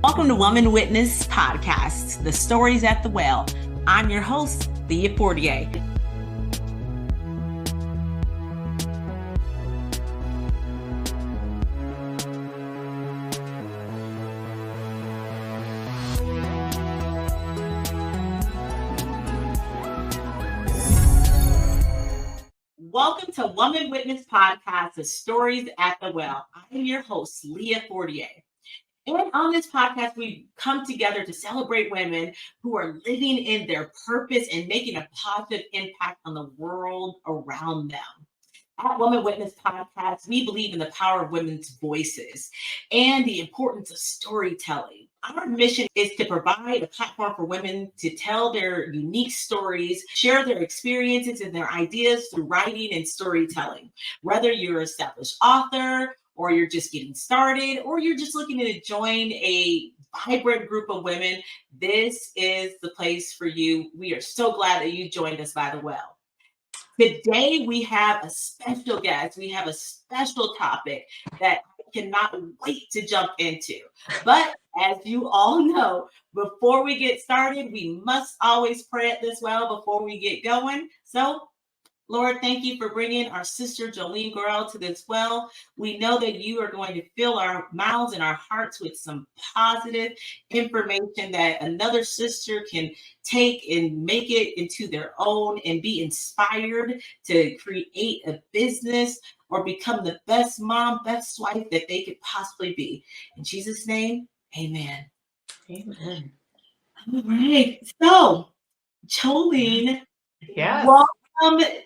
Welcome to Woman Witness Podcast, The Stories at the Well. I'm your host, ZYIA Fortier. Welcome to Woman Witness Podcast, The Stories at the Well. I'm your host, ZYIA Fortier. And on this podcast, we come together to celebrate women who are living in their purpose and making a positive impact on the world around them. At Woman Witness Podcast, we believe in the power of women's voices and the importance of storytelling. Our mission is to provide a platform for women to tell their unique stories, share their experiences and their ideas through writing and storytelling. Whether you're an established author, or you're just getting started, or you're just looking to join a vibrant group of women, this is the place for you. We are so glad that you joined us by the well. Today, we have a special guest. We have a special topic that I cannot wait to jump into. But as you all know, before we get started, we must always pray at this well before we get going. So, Lord, thank you for bringing our sister Jolene Goral to this well. We know that you are going to fill our mouths and our hearts with some positive information that another sister can take and make it into their own and be inspired to create a business or become the best mom, best wife that they could possibly be. In Jesus' name, amen. Amen. All right. So, Jolene, yes. Welcome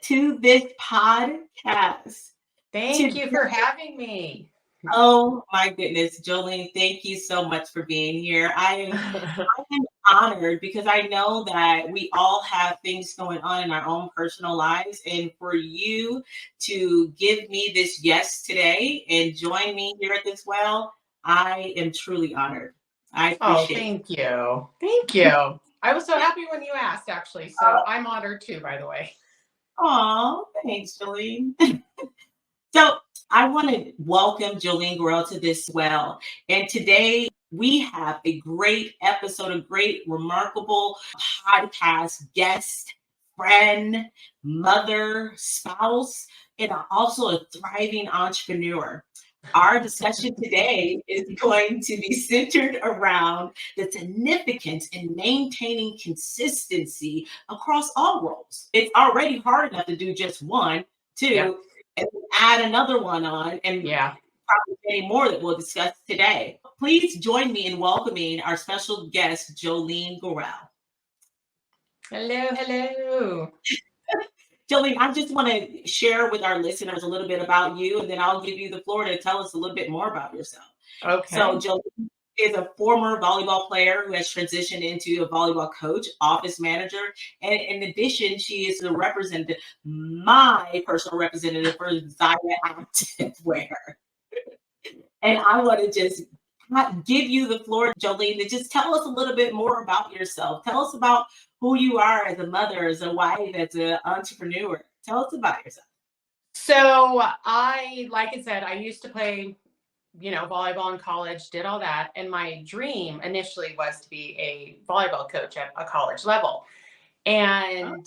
to this podcast. Thank you for having me. Oh my goodness, Jolene, thank you so much for being here. I am honored because I know that we all have things going on in our own personal lives. And for you to give me this yes today and join me here at this well, I am truly honored. I appreciate it. Thank you. Thank you. I was so happy when you asked, actually. So I'm honored too, by the way. Oh, thanks, Jolene. So I want to welcome Jolene Goral to this well. And today we have a great episode, a great, remarkable podcast guest, friend, mother, spouse, and also a thriving entrepreneur. Our discussion today is going to be centered around the significance in maintaining consistency across all roles. It's already hard enough to do just one, two, and add another one on, and probably many more that we'll discuss today. Please join me in welcoming our special guest, Jolene Goral. Hello, hello. Jolene, I just want to share with our listeners a little bit about you, and then I'll give you the floor to tell us a little bit more about yourself. Okay. So Jolene is a former volleyball player who has transitioned into a volleyball coach, office manager, and in addition, she is my personal representative for ZYIA Active wear. And I want to just give you the floor, Jolene, to just tell us a little bit more about yourself. Tell us about who you are as a mother, as a wife, as an entrepreneur. Tell us about yourself. So like I said, I used to play, volleyball in college, did all that. And my dream initially was to be a volleyball coach at a college level. And,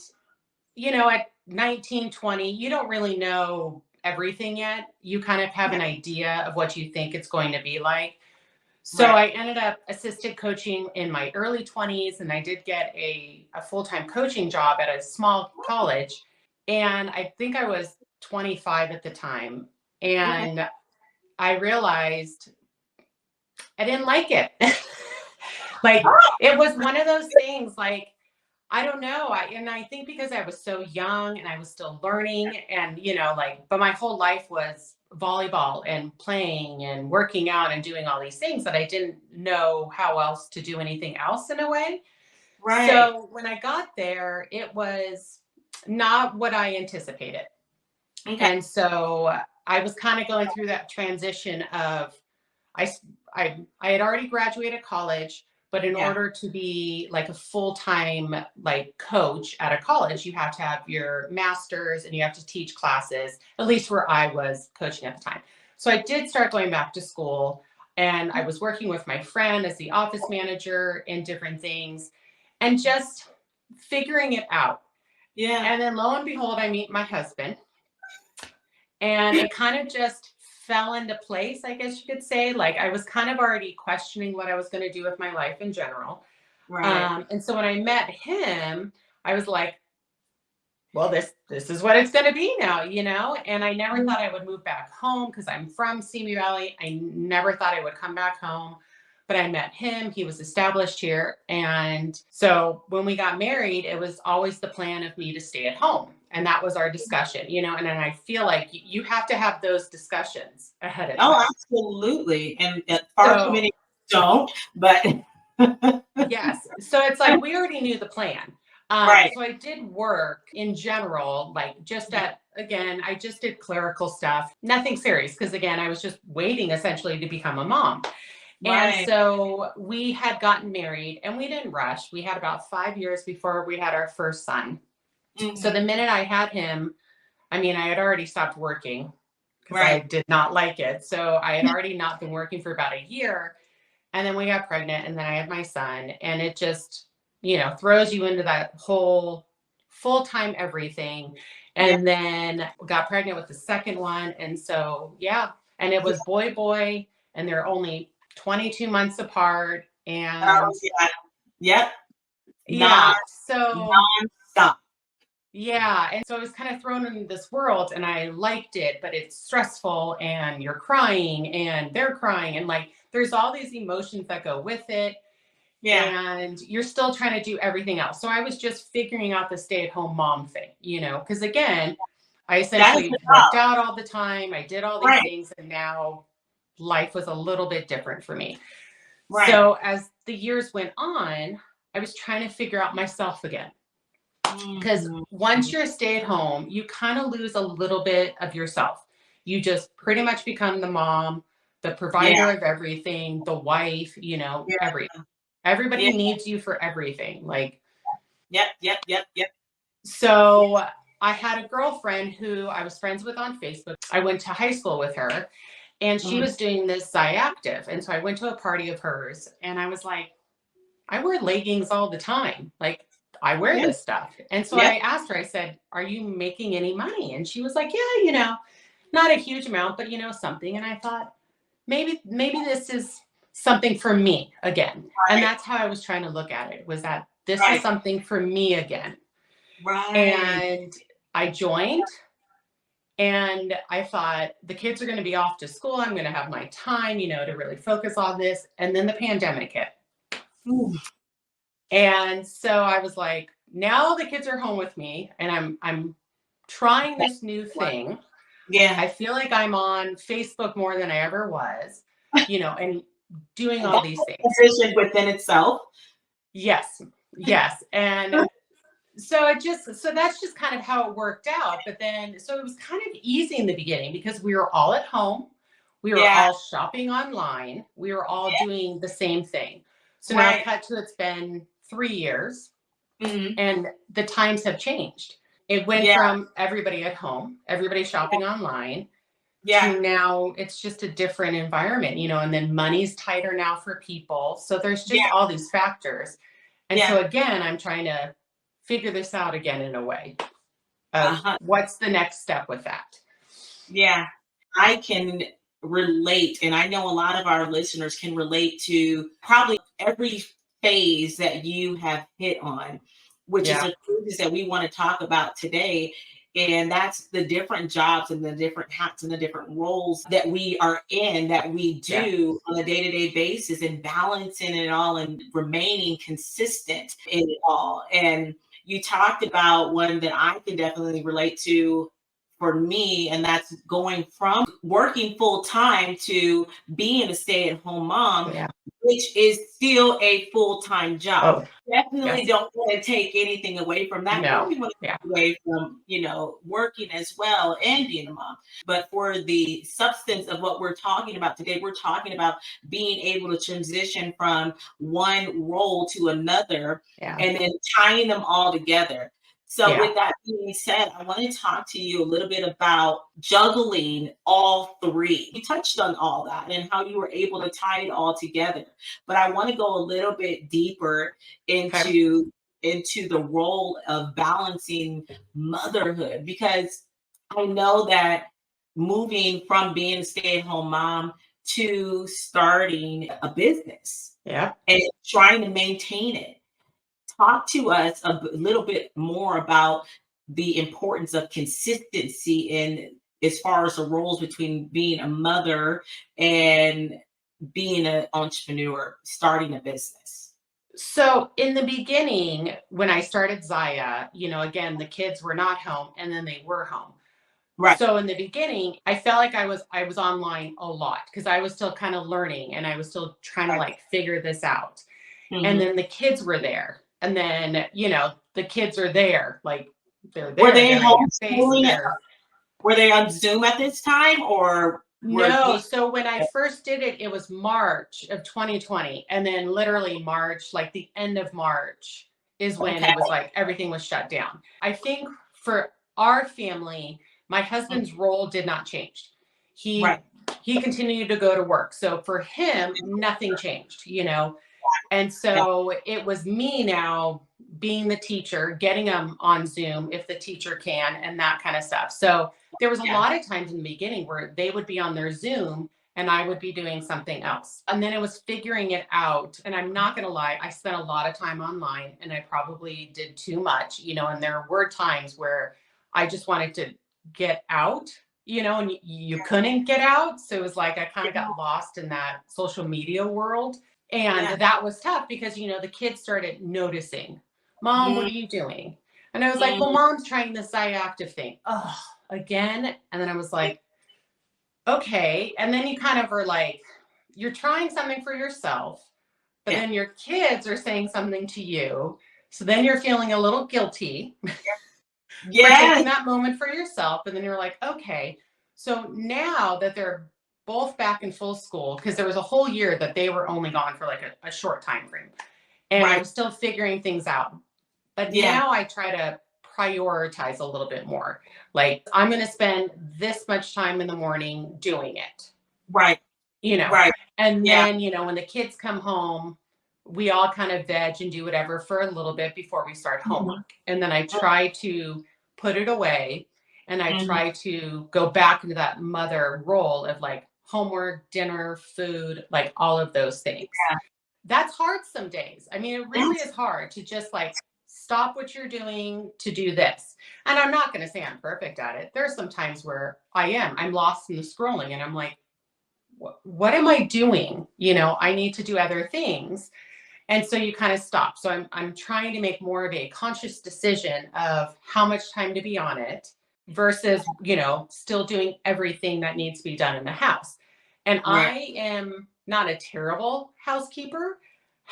at 19, 20, you don't really know everything yet. You kind of have an idea of what you think it's going to be like. So I ended up assistant coaching in my early 20s, and I did get a full-time coaching job at a small college. And I think I was 25 at the time. And I realized I didn't like it. It was one of those things, I don't know. I think because I was so young and I was still learning and, but my whole life was volleyball and playing and working out and doing all these things that I didn't know how else to do anything else in a way. Right. So when I got there, it was not what I anticipated. Okay. And so I was kind of going through that transition of, I had already graduated college, but in order to be like a full-time coach at a college, you have to have your master's and you have to teach classes, at least where I was coaching at the time. So I did start going back to school. And I was working with my friend as the office manager in different things and just figuring it out. Yeah. And then lo and behold, I meet my husband, and it kind of just fell into place, I guess you could say. Like I was kind of already questioning what I was going to do with my life in general. Right. And so when I met him, I was like, well, this is what it's going to be now, you know? And I never thought I would move back home because I'm from Simi Valley. I never thought I would come back home, but I met him. He was established here. And so when we got married, it was always the plan of me to stay at home. And that was our discussion, you know? And then I feel like you have to have those discussions ahead of Oh, time. absolutely. And far too So many don't, but yes. So it's like we already knew the plan. right. So I did work in general, like just again, I just did clerical stuff, nothing serious, because again, I was just waiting essentially to become a mom. And Right. so we had gotten married and we didn't rush. We had about 5 years before we had our first son. So the minute I had him, I mean, I had already stopped working because I Right. did not like it. So I had already not been working for about a year. And then we got pregnant, and then I had my son, and it just, you know, throws you into that whole full-time everything. Yeah. And then got pregnant with the second one. And so, yeah, and it was boy, and they're only 22 months apart. And Oh, yeah. Yep. yeah, Non so nonstop. yeah. And so I was kind of thrown into this world and I liked it, but it's stressful and you're crying and they're crying. And like, there's all these emotions that go with it. Yeah. And you're still trying to do everything else. So I was just figuring out the stay-at-home mom thing, you know, because again, I That is the essentially job. worked out all the time. I did all these Right. things, and now life was a little bit different for me. Right. So as the years went on, I was trying to figure out myself again. Because once you're a stay-at-home, you kind of lose a little bit of yourself. You just pretty much become the mom, the provider Yeah. of everything, the wife, you know, Yeah. everything. Everybody Yeah. needs you for everything. Like, Yep. so I had a girlfriend who I was friends with on Facebook. I went to high school with her, and she was doing this ZYIA Active. And so I went to a party of hers, and I was like, I wear leggings all the time. Like, I wear Yeah. this stuff. And so Yep. I asked her, I said, are you making any money? And she was like, yeah, you know, not a huge amount, but you know, something. And I thought, maybe this is something for me again. And that's how I was trying to look at it, was that this is Right. something for me again. Right. And I joined, and I thought the kids are going to be off to school. I'm going to have my time, you know, to really focus on this. And then the pandemic hit. Ooh. And so I was like, now the kids are home with me and I'm trying this new thing. Yeah. I feel like I'm on Facebook more than I ever was, you know, and doing all That's these a things. position within itself. Yes. And so that's just kind of how it worked out. But then, so it was kind of easy in the beginning because we were all at home. We were Yeah. all shopping online. We were all doing the same thing. So now Right. cut to, it's been 3 years. Mhm. And the times have changed. It went Yeah. from everybody at home, everybody shopping online, Yeah. to now it's just a different environment, you know, and then money's tighter now for people. So there's just Yeah. all these factors. And Yeah. so again, I'm trying to figure this out again in a way of Uh-huh. what's the next step with that. Yeah. I can relate, and I know a lot of our listeners can relate to probably every phase that you have hit on, which is Yeah. the things that we want to talk about today. And that's the different jobs and the different hats and the different roles that we are in, that we Yeah. do on a day-to-day basis, and balancing it all and remaining consistent in it all. And you talked about one that I can definitely relate to for me, and that's going from working full time to being a stay-at-home mom, Yeah. which is still a full-time job. Oh, Definitely yes. don't want to take anything away from that. No. Nor we want to Yeah. take away from, you know, working as well and being a mom. But for the substance of what we're talking about today, we're talking about being able to transition from one role to another Yeah. and then tying them all together. So Yeah. with that being said, I want to talk to you a little bit about juggling all three. You touched on all that and how you were able to tie it all together. But I want to go a little bit deeper Okay. into the role of balancing motherhood, because I know that moving from being a stay-at-home mom to starting a business Yeah. and trying to maintain it. Talk to us little bit more about the importance of consistency in as far as the roles between being a mother and being an entrepreneur, starting a business. So in the beginning, when I started ZYIA, again, the kids were not home and then they were home. Right. So in the beginning, I felt like I was online a lot because I was still kind of learning and I was still trying to Right. like figure this out. And Mhm. then the kids were there. And then, the kids are there, like they're Were there, they they're in your face, homeschooling? Were they on Zoom at this time, or were no. we? So when I first did it, it was March of 2020. And then literally March, like the end of March is when Okay. it was like everything was shut down. I think for our family, my husband's role did not change. He Right. he continued to go to work. So for him, nothing changed. And Yeah. so it was me now being the teacher, getting them on Zoom if the teacher can, and that kind of stuff. So there was a Yeah. lot of times in the beginning where they would be on their Zoom and I would be doing something else. And then it was figuring it out. And I'm not going to lie, I spent a lot of time online and I probably did too much, and there were times where I just wanted to get out, and you couldn't get out. So it was like I kind of got lost in that social media world. And Yeah. that was tough because, the kids started noticing, Mom, what Mhm. are you doing? And I was like, well, Mhm. Mom's trying this ZYIA Active thing. Oh, again. And then I was like, okay. And then you kind of are like, you're trying something for yourself, but Yeah. then your kids are saying something to you. So then you're feeling a little guilty for taking Yes. that moment for yourself. And then you're like, okay. So now that they're both back in full school, because there was a whole year that they were only gone for like a short time frame. And I Right. was still figuring things out. But Yeah. now I try to prioritize a little bit more. Like, I'm going to spend this much time in the morning doing it, Right. you know. Right. And Yeah. then, when the kids come home, we all kind of veg and do whatever for a little bit before we start Mhm. homework. And then I try to put it away and I Mhm. try to go back into that mother role of like homework, dinner, food, like all of those things. That's hard some days. I mean, it really Yes. is hard to just like stop what you're doing to do this. And I'm not going to say I'm perfect at it. There's some times where I'm lost in the scrolling and I'm like, what am I doing? I need to do other things. And so you kind of stop. So I'm trying to make more of a conscious decision of how much time to be on it versus, still doing everything that needs to be done in the house. And Right. I am not a terrible housekeeper.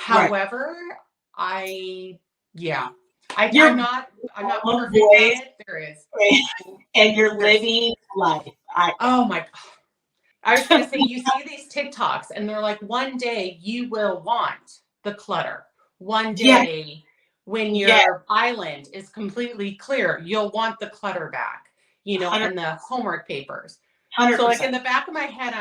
Right. However, I yeah. I, I'm Your not I'm not own perfect at voice it. and you're There's living life. oh my I was going to say, you see these TikToks and they're like, one day you will want the clutter. One Yeah. day when Yeah. your island is completely clear, you'll want the clutter back, 100. and the homework papers. So like in 100%. the back of my head,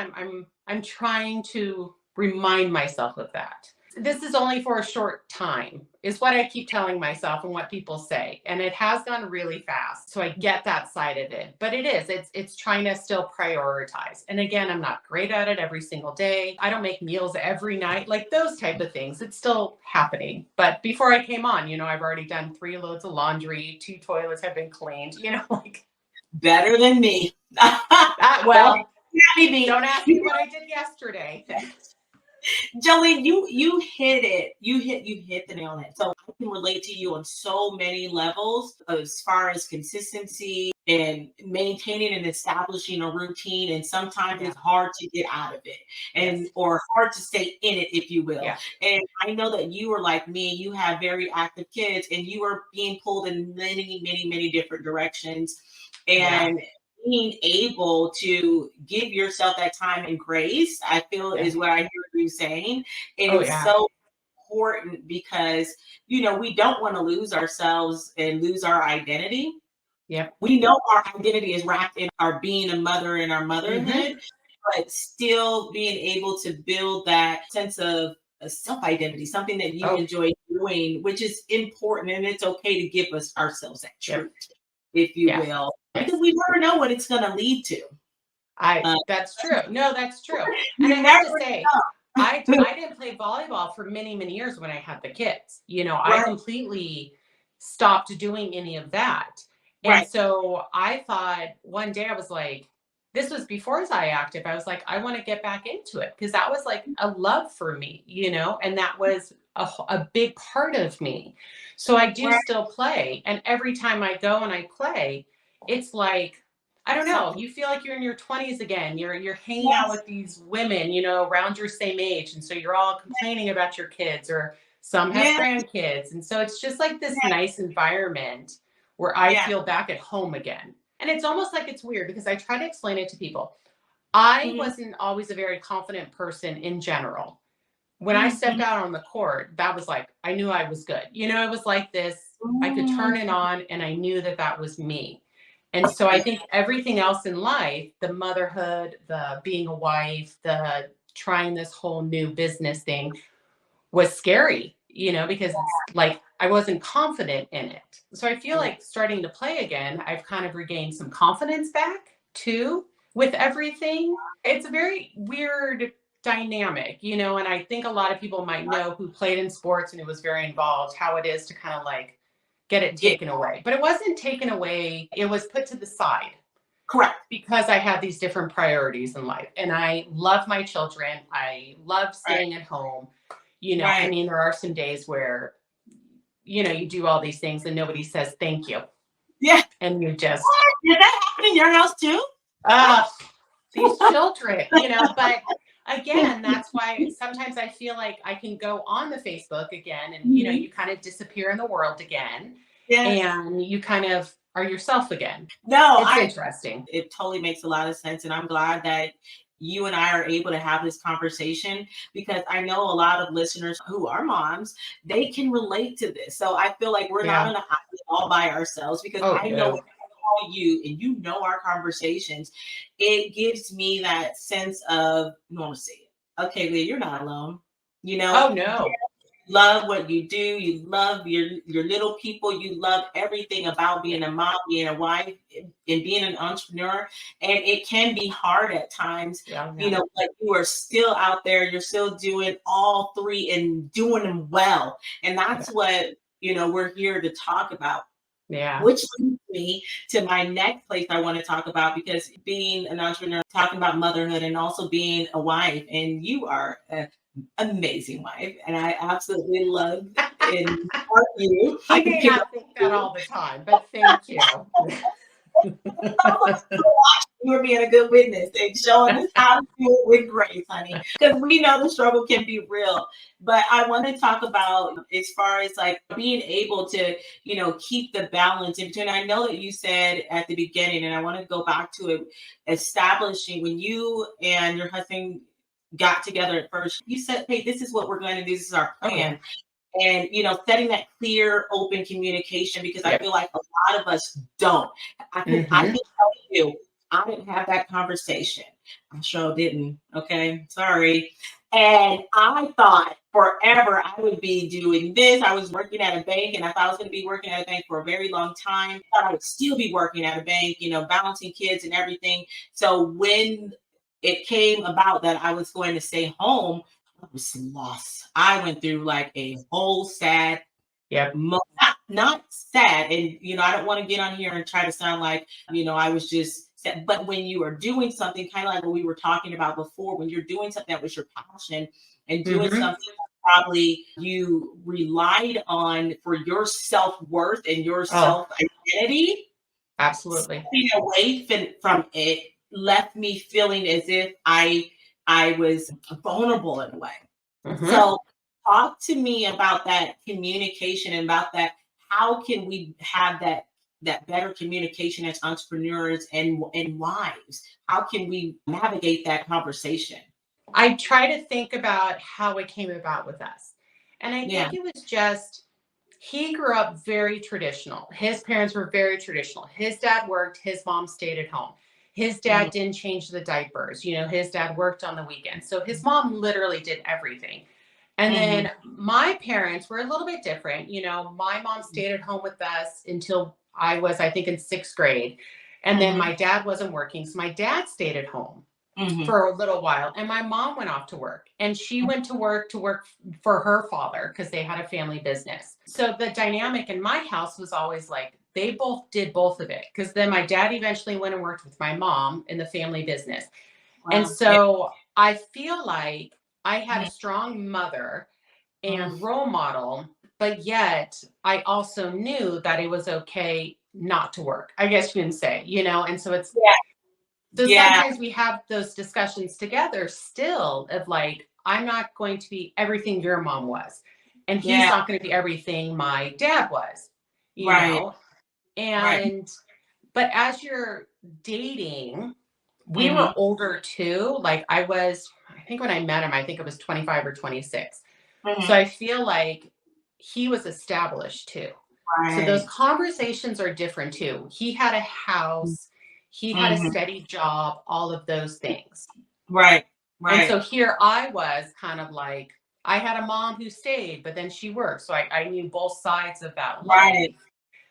I'm trying to remind myself of that. This is only for a short time, is what I keep telling myself and what people say. And it has gone really fast. So I get that side of it. But it's trying to still prioritize. And again, I'm not great at it every single day. I don't make meals every night, like those type of things. It's still happening. But before I came on, I've already done 3 loads of laundry, 2 toilets have been cleaned, like Better than me. that. Well, Maybe. don't ask me what I did yesterday. Jolene, you hit it. You hit the nail on it. So I can relate to you on so many levels as far as consistency and maintaining and establishing a routine. And sometimes Yeah. it's hard to get out of it and Yes. or hard to stay in it, if you will. Yeah. And I know that you are like me, you have very active kids and you are being pulled in many, many, many different directions. Yeah. And being able to give yourself that time and grace, I feel Yeah. is what I hear you saying. It Oh is yeah. so important because, we don't want to lose ourselves and lose our identity. Yep. We know our identity is wrapped in our being a mother and our motherhood, but still being able to build that sense of a self-identity, something that you enjoy doing, which is important. And it's okay to give ourselves that truth, if you will, because we never know what it's going to lead to. That's true. No, that's true. And You I have never to say, know. I didn't play volleyball for many, many years when I had the kids. I Right. completely stopped doing any of that. And Right. so I thought one day I was like, this was before ZYIA Active. I was like, I want to get back into it because that was like a love for me, and that was a big part of me. So I do Right. still play. And every time I go and I play, it's like, I don't know. You feel like you're in your 20s again. You're hanging out with these women, around your same age. And so you're all complaining about your kids, or some have grandkids. And so it's just like this nice environment where I feel back at home again. And it's almost like it's weird because I try to explain it to people. I wasn't always a very confident person in general. When I stepped out on the court, that was like, I knew I was good. It was like this, I could turn it on and I knew that that was me. And so I think everything else in life, the motherhood, the being a wife, the trying this whole new business thing was scary, because it's like I wasn't confident in it. So I feel like starting to play again, I've kind of regained some confidence back too with everything. It's a very weird dynamic, and I think a lot of people might know who played in sports and who was very involved, how it is to kind of like get it taken away. But it wasn't taken away. It was put to the side. Correct. Because I had these different priorities in life. And I love my children. I love staying at home. I mean, there are some days where, you do all these things and nobody says thank you. Yeah. And you just. What? Did that happen in your house too? These children, but again, that's why sometimes I feel like I can go on the Facebook again and, you kind of disappear in the world again. And you kind of are yourself again. No, it's interesting. It totally makes a lot of sense. And I'm glad that you and I are able to have this conversation because I know a lot of listeners who are moms, they can relate to this. So I feel like we're not on the island all by ourselves because I know when I call you and our conversations, it gives me that sense of normalcy. Okay, Leah, you're not alone. Oh, no. Love what you do. You love your little people. You love everything about being a mom, being a wife, and being an entrepreneur. And it can be hard at times, but you are still out there. You're still doing all three and doing them well. And that's what, we're here to talk about. Yeah. Which leads me to my next place I want to talk about, because being an entrepreneur, talking about motherhood and also being a wife, and you are amazing wife, and I absolutely love and support you. I may not think that all the time, but thank you. You were being a good witness and showing us how to do it with grace, honey, because we know the struggle can be real. But I want to talk about as far as like being able to, keep the balance in between. I know that you said at the beginning, and I want to go back to it, establishing when you and your husband got together at first, you said, hey, this is what we're going to do. This is our plan. And, setting that clear, open communication, because I feel like a lot of us don't. I can tell you, I didn't have that conversation. I sure didn't. Okay. Sorry. And I thought forever I would be doing this. I was working at a bank and I thought I was going to be working at a bank for a very long time. I thought I would still be working at a bank, balancing kids and everything. So when it came about that I was going to stay home, I was lost. I went through like a whole sad, not sad. And, I don't want to get on here and try to sound like, I was just sad. But when you are doing something kind of like what we were talking about before, when you're doing something that was your passion and doing something that probably you relied on for your self-worth and your self-identity. Absolutely. Stepping away from it left me feeling as if I was vulnerable in a way. So talk to me about that communication and about that. How can we have that better communication as entrepreneurs and wives? How can we navigate that conversation? I try to think about how it came about with us. And I Yeah. think it was just, he grew up very traditional. His parents were very traditional. His dad worked, his mom stayed at home. His dad didn't change the diapers. His dad worked on the weekends. So his mom literally did everything. And then my parents were a little bit different. My mom stayed at home with us until I was, I think, in 6th grade. And then my dad wasn't working. So my dad stayed at home for a little while. And my mom went off to work. And she went to work for her father because they had a family business. So the dynamic in my house was always like, they both did both of it. Because then my dad eventually went and worked with my mom in the family business. Wow. And so I feel like I had a strong mother and role model, but yet I also knew that it was okay not to work, I guess you can say, and so it's, so sometimes we have those discussions together still of like, I'm not going to be everything your mom was, and he's not going to be everything my dad was, and, but as you're dating, we were older too. Like I think when I met him, I think it was 25 or 26. So I feel like he was established too. So those conversations are different too. He had a house, he had a steady job, all of those things. Right. And so here I was kind of like, I had a mom who stayed, but then she worked. So I knew both sides of that life.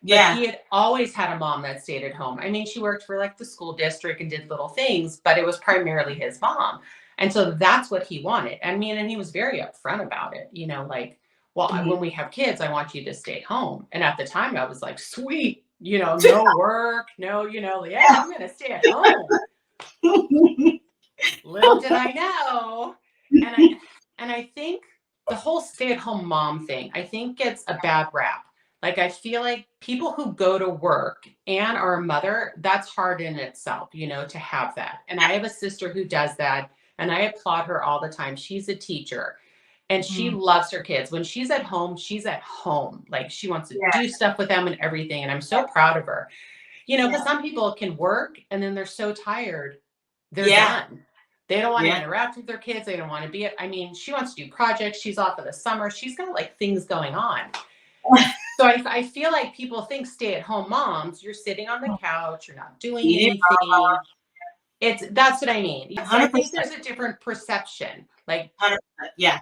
But he had always had a mom that stayed at home. I mean, she worked for like the school district and did little things, but it was primarily his mom. And so that's what he wanted. I mean, and he was very upfront about it, like, well, when we have kids, I want you to stay home. And at the time I was like, sweet, no work, no, I'm going to stay at home. Little did I know. And I think the whole stay-at-home mom thing, I think gets a bad rap. Like, I feel like people who go to work and are a mother, that's hard in itself, to have that. And I have a sister who does that, and I applaud her all the time. She's a teacher, and she loves her kids. When she's at home, she's at home. Like, she wants to do stuff with them and everything, and I'm so proud of her. Because some people can work, and then they're so tired, they're done. They don't want to interact with their kids. They don't want to be I mean, she wants to do projects. She's off in the summer. She's got like things going on. So I feel like people think stay-at-home moms, you're sitting on the couch, you're not doing anything. That's what I mean. So I think there's a different perception. Like, 100%. Yeah.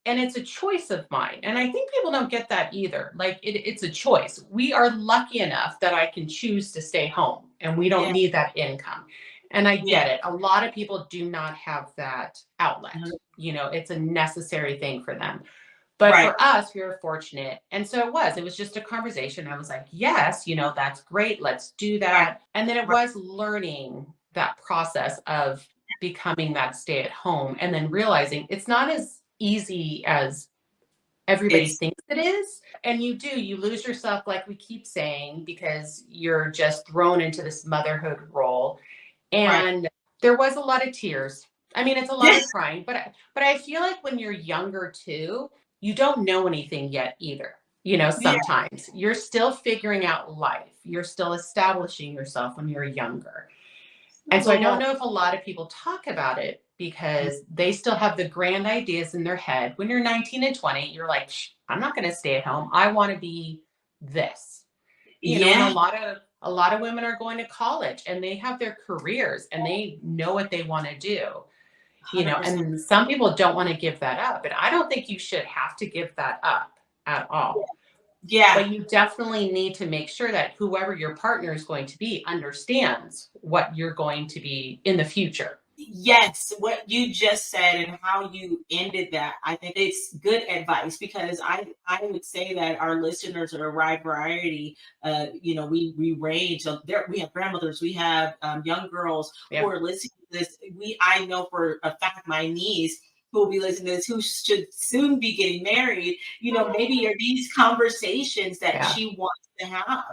And it's a choice of mine. And I think people don't get that either. Like it's a choice. We are lucky enough that I can choose to stay home and we don't need that income. And I get it. A lot of people do not have that outlet. It's a necessary thing for them. But for us, we were fortunate. And so it was just a conversation. I was like, yes, that's great. Let's do that. And then it was learning that process of becoming that stay at home and then realizing it's not as easy as everybody thinks it is. And you lose yourself, like we keep saying, because you're just thrown into this motherhood role. And there was a lot of tears. I mean, it's a lot of crying, but I feel like when you're younger too, you don't know anything yet either. Sometimes you're still figuring out life. You're still establishing yourself when you're younger. And so I don't know if a lot of people talk about it because they still have the grand ideas in their head. When you're 19 and 20, you're like, I'm not going to stay at home. I want to be this. And a lot of women are going to college and they have their careers and they know what they want to do. 100%. And some people don't want to give that up. And I don't think you should have to give that up at all. Yeah. But you definitely need to make sure that whoever your partner is going to be understands what you're going to be in the future. Yes, what you just said and how you ended that, I think it's good advice because I would say that our listeners are a wide variety. We range. So we have grandmothers, we have young girls who are listening to this. I know for a fact my niece who will be listening to this, who should soon be getting married, maybe are these conversations that she wants to have.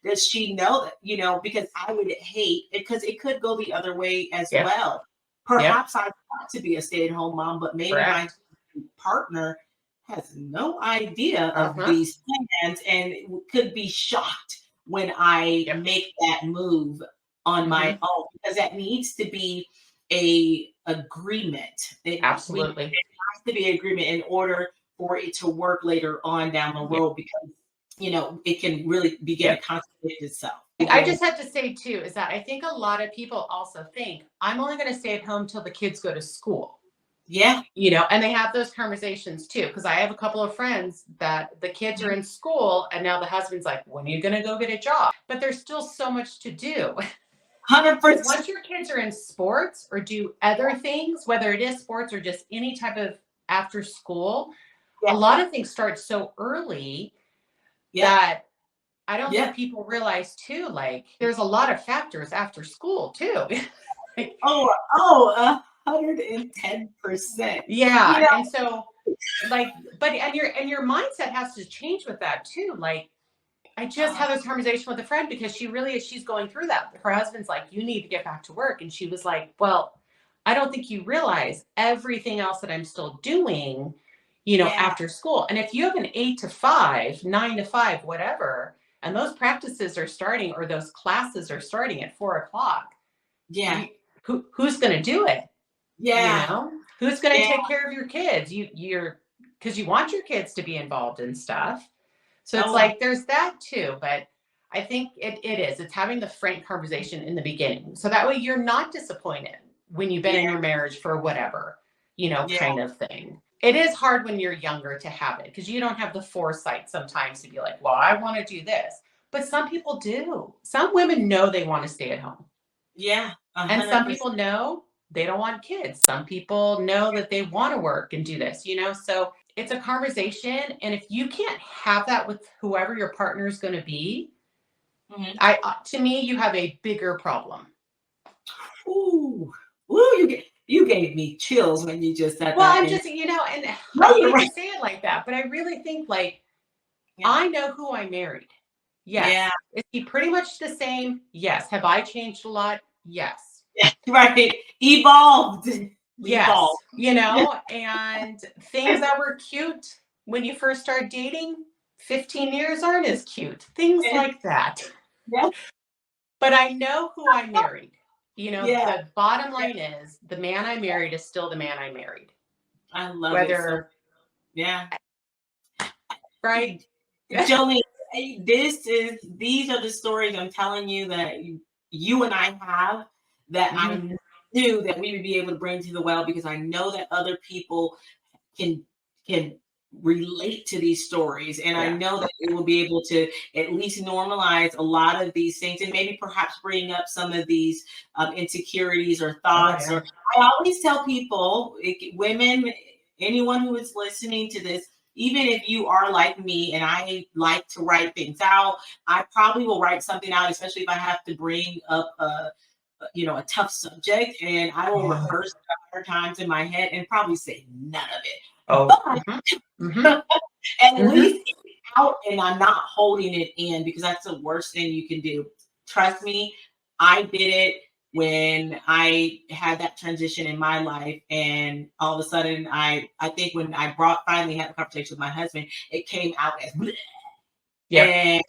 Does she know that, because I would hate it because it could go the other way as well. Perhaps I want to be a stay-at-home mom, but maybe my partner has no idea of these plans and could be shocked when I make that move on my own, because that needs to be a agreement. Absolutely. It has to be an agreement in order for it to work later on down the road, because, it can really begin to contradict itself. I just have to say too, is that I think a lot of people also think I'm only going to stay at home till the kids go to school. Yeah. And they have those conversations too. Cause I have a couple of friends that the kids are in school and now the husband's like, when are you going to go get a job? But there's still so much to do. 100%. Once your kids are in sports or do other things, whether it is sports or just any type of after school, a lot of things start so early that I don't think people realize too, like there's a lot of factors after school too. 110%. Yeah. And so like, and your mindset has to change with that too. Like I just had this conversation with a friend because she's going through that. Her husband's like, you need to get back to work. And she was like, well, I don't think you realize everything else that I'm still doing, after school. And if you have an 8 to 5, 9 to 5, whatever, and those practices are starting or those classes are starting at 4:00. Yeah. Who's going to do it? Yeah. Who's going to take care of your kids? Because you want your kids to be involved in stuff. So it's like, there's that too. But I think it's having the frank conversation in the beginning. So that way you're not disappointed when you've been in your marriage for whatever, kind of thing. It is hard when you're younger to have it because you don't have the foresight sometimes to be like, well, I want to do this. But some people do. Some women know they want to stay at home. Yeah. 100%. And some people know they don't want kids. Some people know that they want to work and do this, so it's a conversation. And if you can't have that with whoever your partner is going to be, to me, you have a bigger problem. Ooh, you gave me chills when you just said that. Well, I'm just, and I hate to say it like that, but I really think I know who I married. Yes. Yeah. Is he pretty much the same? Yes. Have I changed a lot? Yes. Right. Evolved. Yes. And things that were cute when you first start dating, 15 years aren't as cute. Things like that. Yeah. But I know who I married. The bottom line is the man I married is still the man I married. I love it. Yeah. Right. Jolene, these are the stories I'm telling you that you and I have that I knew that we would be able to bring to the well, because I know that other people can relate to these stories. And I know that it will be able to at least normalize a lot of these things and maybe perhaps bring up some of these insecurities or thoughts. Or I always tell people, women, anyone who is listening to this, even if you are like me and I like to write things out, I probably will write something out, especially if I have to bring up a tough subject, and I will rehearse it 100 times in my head and probably say none of it. But at least it's out and I'm not holding it in, because that's the worst thing you can do. Trust me, I did it when I had that transition in my life, and all of a sudden I think when I finally had a conversation with my husband, it came out as bleh. And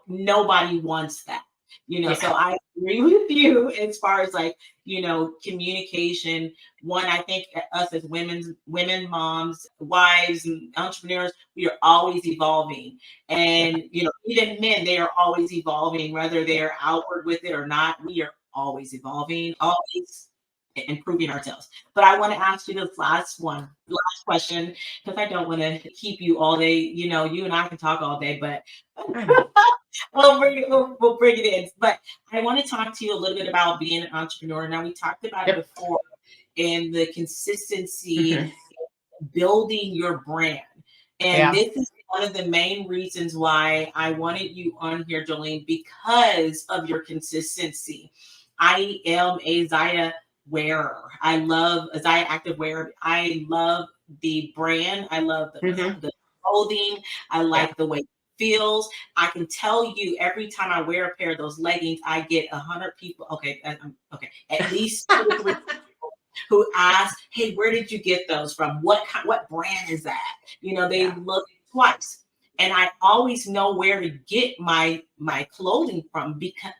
nobody wants that. So I agree with you as far as communication. One, I think us as women, moms, wives, and entrepreneurs, we are always evolving. And, even men, they are always evolving, whether they're outward with it or not. We are always evolving, always improving ourselves. But I want to ask you this last question, because I don't want to keep you all day. You and I can talk all day, but we'll bring it in. But I want to talk to you a little bit about being an entrepreneur. Now, we talked about it before, and the consistency, building your brand. And this is one of the main reasons why I wanted you on here, Jolene, because of your consistency. I am a ZYIA wearer. I love a ZYIA Active wearer. I love the brand. I love the clothing. I like the way it feels. I can tell you, every time I wear a pair of those leggings, I get 100 people. At least 2 or 3 people who ask, "Hey, where did you get those from? What brand is that?" They look twice, and I always know where to get my clothing from, because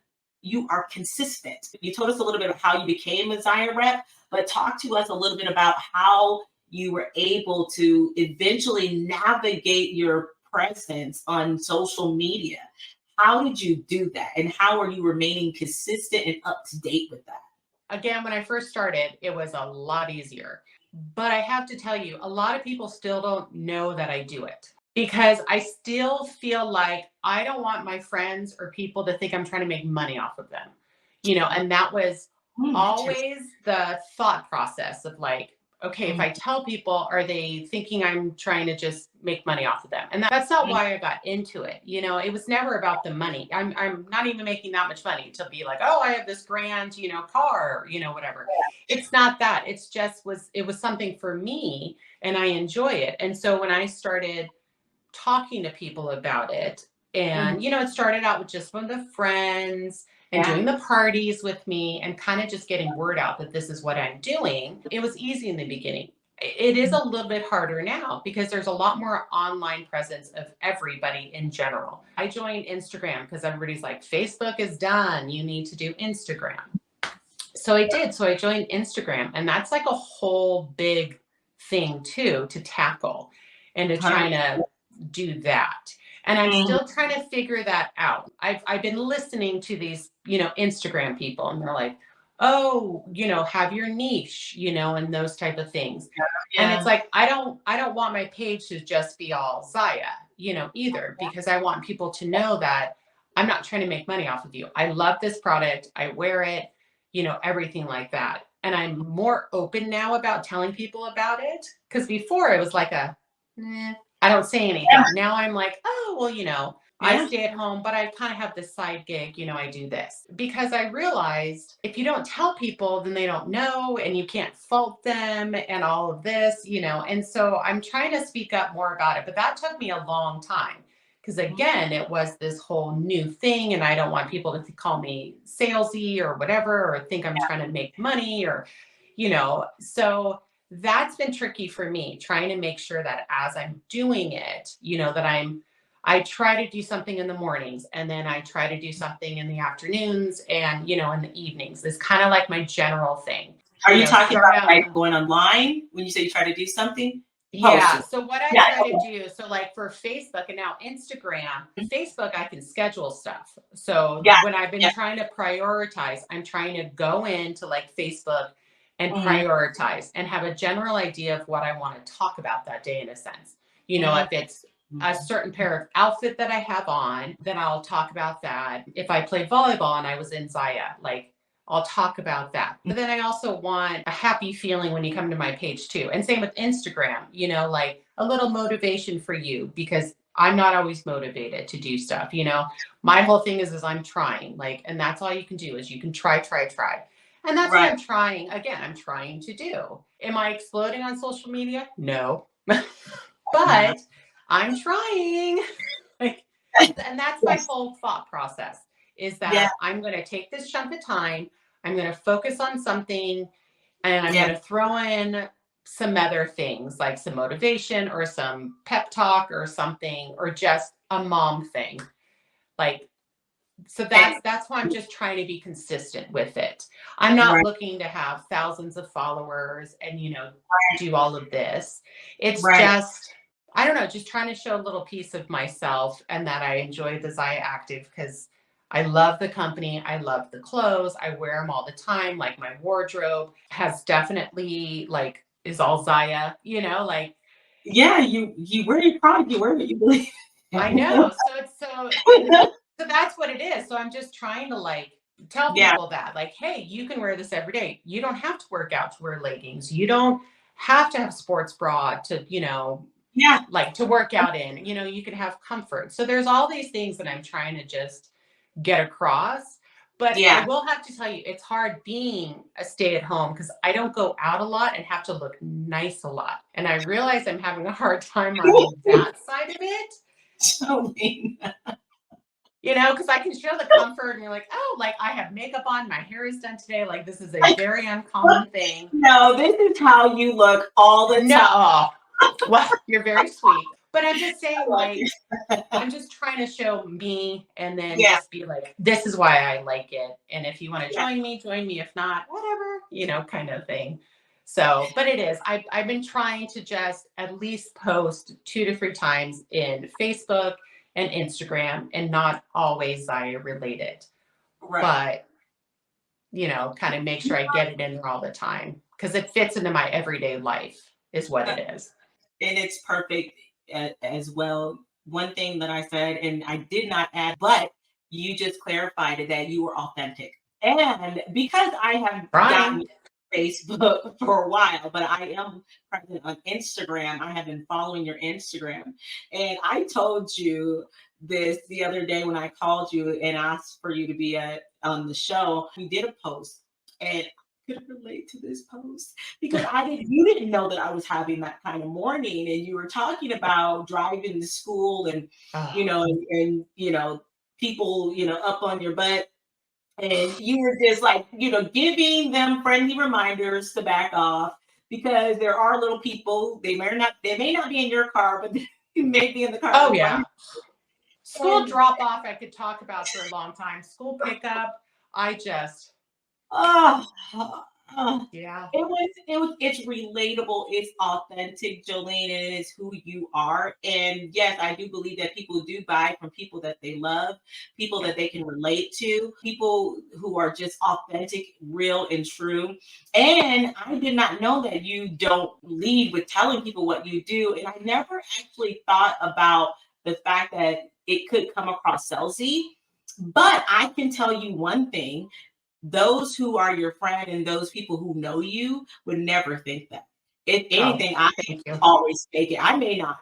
you are consistent. You told us a little bit of how you became a ZYIA rep, but talk to us a little bit about how you were able to eventually navigate your presence on social media. How did you do that? And how are you remaining consistent and up to date with that? Again, when I first started, it was a lot easier. But I have to tell you, a lot of people still don't know that I do it because I still feel like I don't want my friends or people to think I'm trying to make money off of them. And that was always the thought process of like, okay, if I tell people, are they thinking I'm trying to just make money off of them? And that's not why I got into it. It was never about the money. I'm not even making that much money to be like, oh, I have this grand, car, whatever. It's not that. It was something for me and I enjoy it. And so when I started talking to people about it, and it started out with just one of the friends and doing the parties with me and kind of just getting word out that this is what I'm doing. It was easy in the beginning. It is a little bit harder now because there's a lot more online presence of everybody in general. I joined Instagram because everybody's like, Facebook is done. You need to do Instagram. So I did. So I joined Instagram, and that's like a whole big thing too, to tackle and to try to do that. And I'm still trying to figure that out. I've been listening to these, Instagram people, and they're like, oh, have your niche, and those type of things. Yeah. And it's like, I don't want my page to just be all ZYIA, either, because I want people to know that I'm not trying to make money off of you. I love this product. I wear it, everything like that. And I'm more open now about telling people about it. Because before it was like I don't say anything. Yeah. Now I'm like, oh, well, I stay at home, but I kind of have this side gig, I do this. Because I realized if you don't tell people, then they don't know, and you can't fault them and all of this, And so I'm trying to speak up more about it. But that took me a long time. Because again, it was this whole new thing, and I don't want people to call me salesy or whatever, or think I'm trying to make money or, so that's been tricky for me, trying to make sure that as I'm doing it, that I try to do something in the mornings, and then I try to do something in the afternoons and, in the evenings. It's kind of like my general thing. Are you talking about like going online when you say you try to do something? Yeah. So what I try to do, so like for Facebook and now Instagram, Facebook, I can schedule stuff. So when I've been trying to prioritize, I'm trying to go into like Facebook and prioritize and have a general idea of what I want to talk about that day in a sense. If it's a certain pair of outfit that I have on, then I'll talk about that. If I play volleyball and I was in ZYIA, like I'll talk about that. But then I also want a happy feeling when you come to my page too. And same with Instagram, like a little motivation for you, because I'm not always motivated to do stuff. My whole thing is I'm trying, like, and that's all you can do is you can try. And that's what I'm trying. Again, I'm trying to do. Am I exploding on social media? No, but I'm trying. And that's my whole thought process is that I'm going to take this chunk of time. I'm going to focus on something, and I'm going to throw in some other things like some motivation or some pep talk or something, or just a mom thing. So that's why I'm just trying to be consistent with it. I'm not looking to have thousands of followers and, do all of this. It's just, I don't know, just trying to show a little piece of myself and that I enjoy the ZYIA Active because I love the company. I love the clothes. I wear them all the time. Like my wardrobe has definitely is all ZYIA, Yeah, you wear your product, you wear what you believe. I know. So that's what it is. So I'm just trying to tell people that hey, you can wear this every day. You don't have to work out to wear leggings. You don't have to have sports bra to, to work out in, you can have comfort. So there's all these things that I'm trying to just get across. But I will have to tell you, it's hard being a stay-at-home because I don't go out a lot and have to look nice a lot. And I realize I'm having a hard time on that side of it. Jolene. Because I can show the comfort and you're like, oh, I have makeup on, my hair is done today. This is a very uncommon thing. No, this is how you look all the time. No. Well, you're very sweet. But I'm just saying, I'm just trying to show me and then just be this is why I like it. And if you want to join me. If not, whatever, kind of thing. So, but it is. I've been trying to just at least post 2 to 3 times in Facebook and Instagram, and not always ZYIA related. Right. But, kind of make sure I get it in there all the time, because it fits into my everyday life is what it is. And it's perfect as well. One thing that I said, and I did not add, but you just clarified it, that you were authentic. And because I have gotten Facebook for a while, but I am present on Instagram. I have been following your Instagram. And I told you this the other day when I called you and asked for you to be on the show. We did a post, and I could relate to this post because you didn't know that I was having that kind of morning, and you were talking about driving to school and people up on your butt. And you were just like, giving them friendly reminders to back off, because there are little people, they may not be in your car, but they may be in the car. Oh, yeah. School drop off, I could talk about for a long time. School pickup, yeah. It's relatable, it's authentic, Jolene, and it is who you are. And yes, I do believe that people do buy from people that they love, people that they can relate to, people who are just authentic, real, and true. And I did not know that you don't lead with telling people what you do. And I never actually thought about the fact that it could come across salesy. But I can tell you one thing. Those who are your friend and those people who know you would never think that. If anything, I always take it. I may not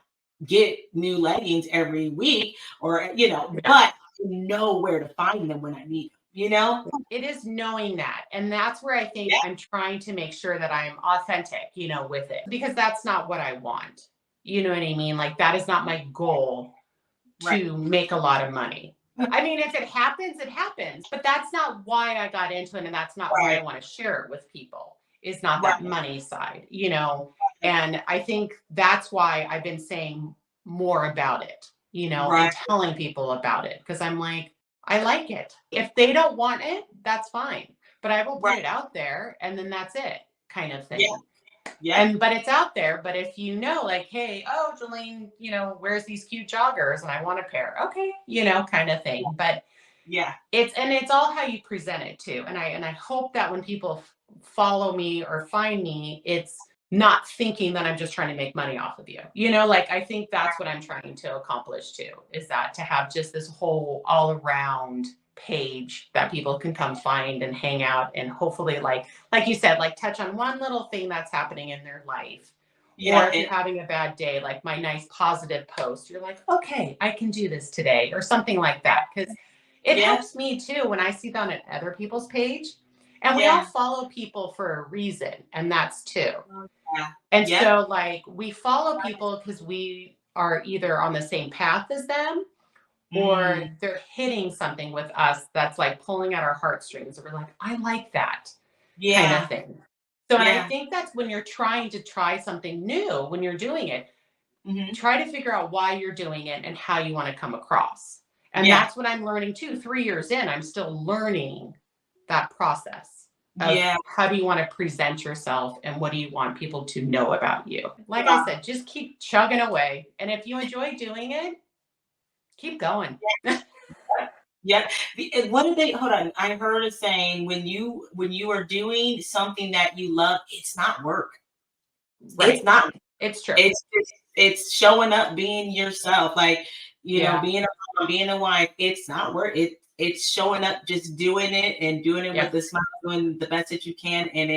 get new leggings every week but I know where to find them when I need them, It is knowing that. And that's where I think I'm trying to make sure that I'm authentic, with it, because that's not what I want. You know what I mean? Like, that is not my goal to make a lot of money. I mean, if it happens, it happens, but that's not why I got into it. And that's not why I want to share it with people, is not that money side, and I think that's why I've been saying more about it, and telling people about it. Cause I'm like, I like it. If they don't want it, that's fine, but I will put it out there, and then that's it, kind of thing. But it's out there. But if like, hey, Jolene, wears these cute joggers and I want a pair. Okay. Kind of thing. But it's all how you present it too. And I hope that when people follow me or find me, it's not thinking that I'm just trying to make money off of you. Like, I think that's what I'm trying to accomplish too, is that to have just this whole all around page that people can come find and hang out, and hopefully like you said, like, touch on one little thing that's happening in their life. Or if you're having a bad day, like my nice positive post, you're like, okay, I can do this today, or something like that. Because it helps me too when I see that on other people's page. And we all follow people for a reason, and that's too. And so like, we follow people because we are either on the same path as them, or they're hitting something with us that's like pulling at our heartstrings, or we're like, I like that kind of thing. So and I think that's when you're trying to try something new, when you're doing it, try to figure out why you're doing it and how you want to come across. And that's what I'm learning too. 3 years in, I'm still learning that process of how do you want to present yourself, and what do you want people to know about you? Like I said, just keep chugging away. And if you enjoy doing it, keep going. What did they, hold on, I heard a saying, when you are doing something that you love, it's not work. It's not. It's true. It's showing up, being yourself, like, being a mom, being a wife. It's not work. It's showing up, just doing it, and doing it with a smile, doing the best that you can. And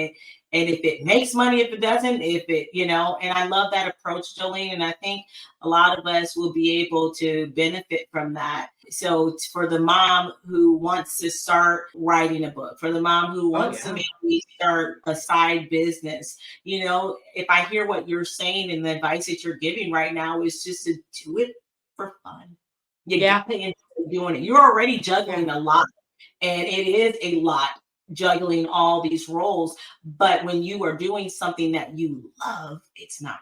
if it makes money, if it doesn't, and I love that approach, Jolene. And I think a lot of us will be able to benefit from that. So for the mom who wants to start writing a book, for the mom who wants to maybe start a side business, if I hear what you're saying and the advice that you're giving right now, is just to do it for fun. You get to enjoy doing it. You're already juggling a lot, and it is a lot, juggling all these roles. But when you are doing something that you love, it's not.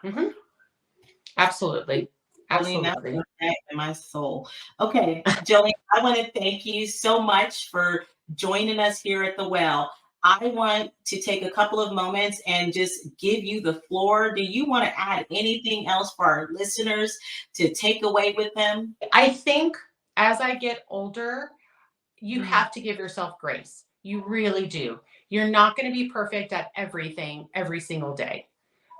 Absolutely. Absolutely. That's in my soul. Okay, Jolene, I want to thank you so much for joining us here at the Well. I want to take a couple of moments and just give you the floor. Do you want to add anything else for our listeners to take away with them? I think as I get older, you Mm. have to give yourself grace. You really do. You're not going to be perfect at everything every single day.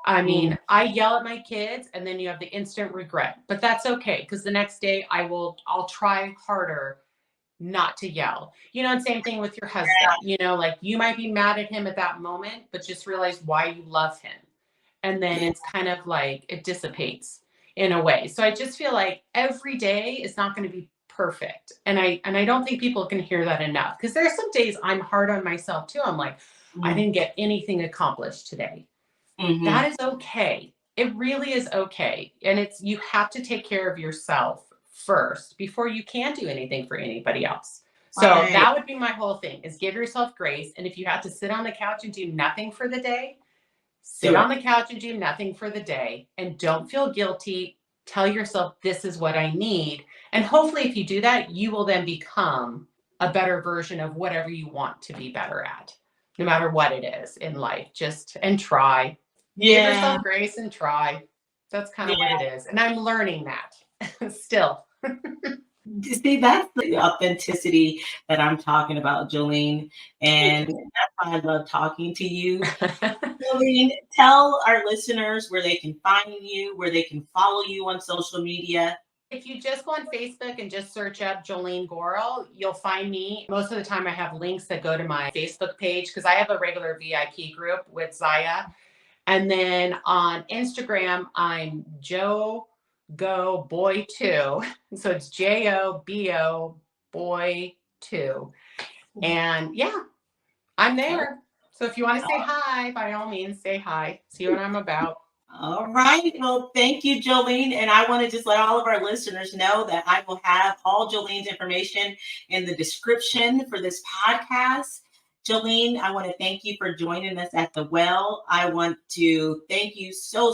I mean, I yell at my kids and then you have the instant regret, but that's okay because the next day I'll try harder not to yell. And same thing with your husband. Like you might be mad at him at that moment, but just realize why you love him. And then it's kind of like it dissipates in a way. So I just feel like every day is not going to be perfect. And I don't think people can hear that enough because there are some days I'm hard on myself too. I'm like, I didn't get anything accomplished today. That is okay. It really is okay. And you have to take care of yourself first before you can do anything for anybody else. So that would be my whole thing is give yourself grace. And if you have to sit on the couch and do nothing for the day, sit on the couch and do nothing for the day and don't feel guilty. Tell yourself this is what I need. And hopefully if you do that, you will then become a better version of whatever you want to be better at, no matter what it is in life. And try. Give yourself grace and try. That's kind of what it is. And I'm learning that still. See, that's the authenticity that I'm talking about, Jolene. And that's why I love talking to you. Jolene, tell our listeners where they can find you, where they can follow you on social media. If you just go on Facebook and just search up Jolene Goral, you'll find me. Most of the time I have links that go to my Facebook page because I have a regular VIP group with ZYIA. And then on Instagram, I'm Joe Go Boy 2. So it's JOBO Boy 2. And yeah, I'm there. So if you want to say hi, by all means, say hi. See what I'm about. All right. Well, thank you, Jolene. And I want to just let all of our listeners know that I will have all Jolene's information in the description for this podcast. Jolene, I want to thank you for joining us at the well. I want to thank you so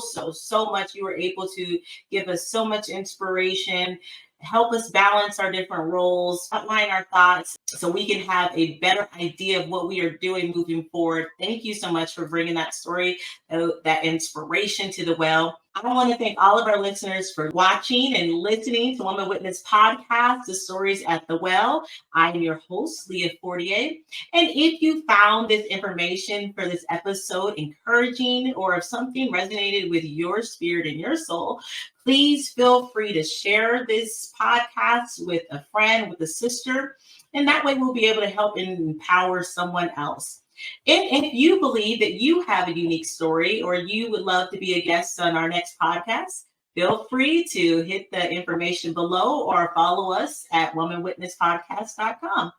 much. You were able to give us so much inspiration, help us balance our different roles, outline our thoughts so we can have a better idea of what we are doing moving forward. Thank you so much for bringing that story, that inspiration to the well. I want to thank all of our listeners for watching and listening to Woman Witness Podcast, The Stories at the Well. I am your host, Leah Fortier. And if you found this information for this episode encouraging, or if something resonated with your spirit and your soul, please feel free to share this podcast with a friend, with a sister, and that way we'll be able to help and empower someone else. And if you believe that you have a unique story or you would love to be a guest on our next podcast, feel free to hit the information below or follow us at womanwitnesspodcast.com.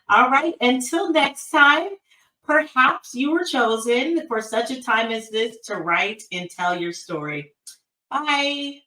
All right, until next time, perhaps you were chosen for such a time as this to write and tell your story. Bye.